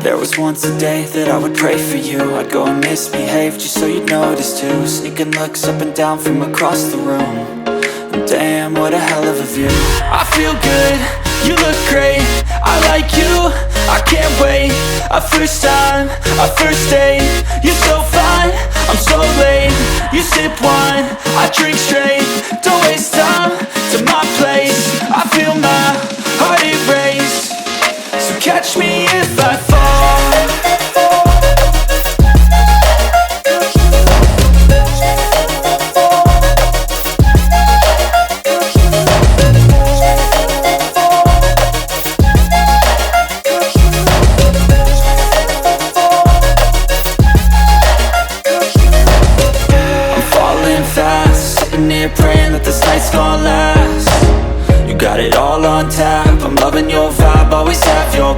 There was once a day that I would pray for you. I'd go and misbehave just so you'd notice too. Sneaking looks up and down from across the room. And damn, what a hell of a view. I feel good, you look great, I like you, I can't wait. A first time, a first date. You're so fine, I'm so late. You sip wine, I drink straight. Don't waste time to my place. I feel my heart erase. So catch me if I fall. Praying that this night's gonna last. You got it all on tap, I'm loving your vibe, always have your